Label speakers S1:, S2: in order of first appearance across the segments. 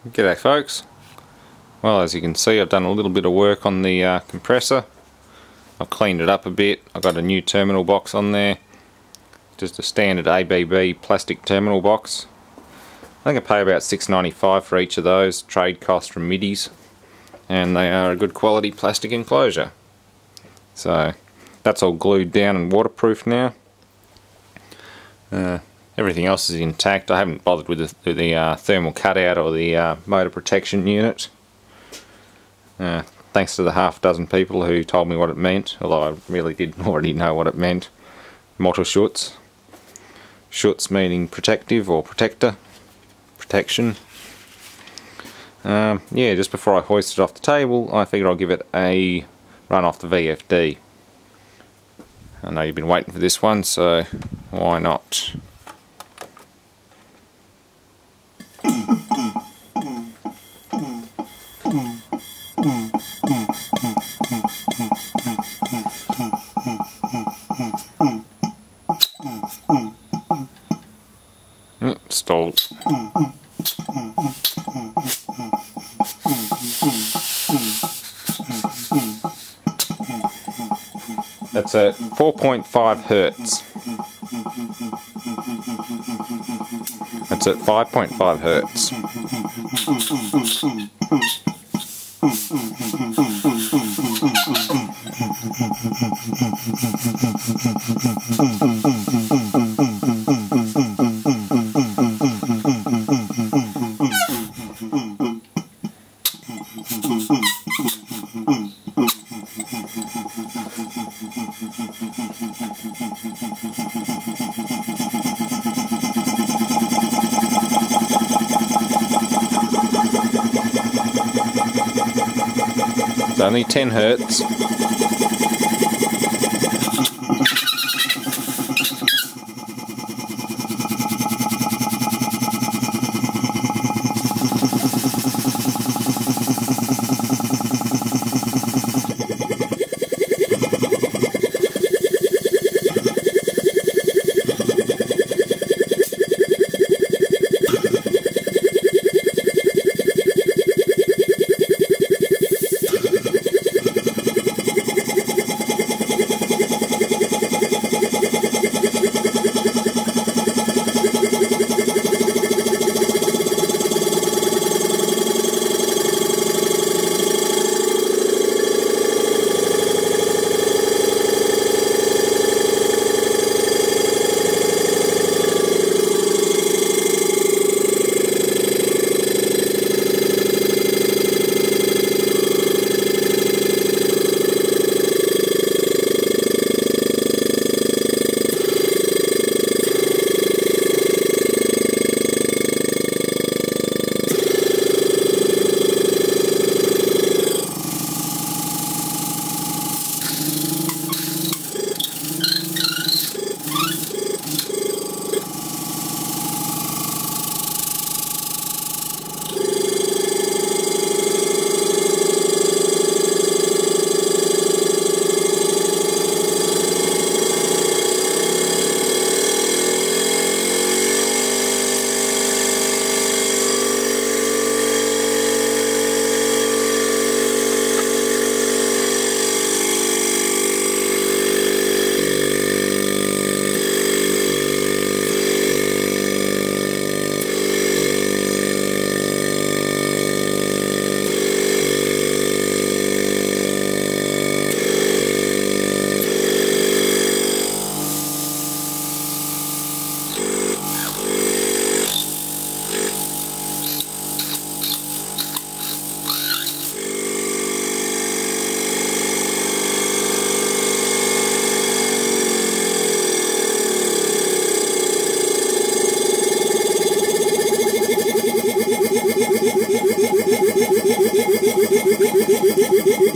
S1: G'day folks. Well, as you can see, I've done a little bit of work on the compressor. I've cleaned it up a bit. I've got a new terminal box on there. Just a standard ABB plastic terminal box. I think I pay about $6.95 for each of those, trade cost from Middies, and they are a good quality plastic enclosure. So that's all glued down and waterproof now. Everything else is intact. I haven't bothered with the thermal cutout or the motor protection unit. Thanks to the half-dozen people who told me what it meant, although I really did already know what it meant. Motterschutz. Schutz meaning protective or protector. Protection. Yeah, just before I hoist it off the table, I figured I'll give it a run off the VFD. I know you've been waiting for this one, so why not? Stalled. That's at 4.5 Hertz. That's at 5.5 Hertz. It's only 10 Hertz.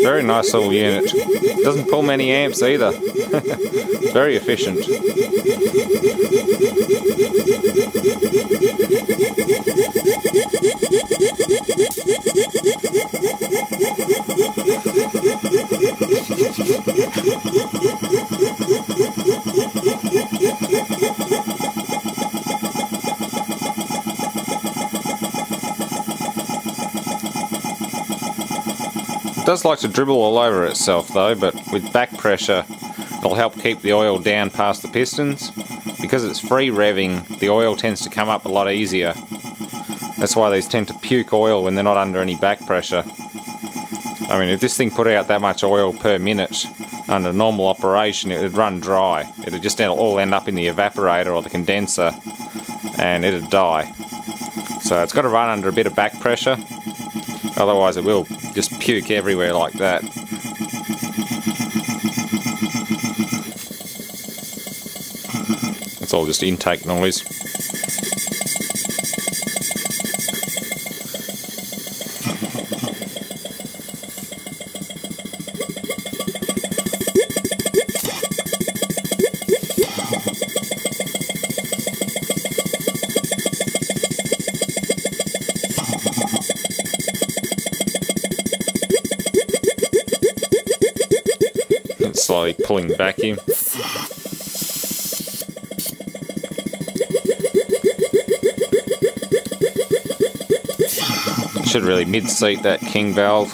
S1: Very nice little unit. Doesn't pull many amps either. Very efficient. does like to dribble all over itself though, but with back pressure it'll help keep the oil down past the pistons. Because it's free revving, the oil tends to come up a lot easier. That's why these tend to puke oil when they're not under any back pressure. I mean, if this thing put out that much oil per minute under normal operation, it would run dry. It would just all end up in the evaporator or the condenser and it would die. So it's got to run under a bit of back pressure, otherwise it will just puke everywhere like that. It's all just intake noise. It's slowly pulling the vacuum. Should really mid-seat that king valve.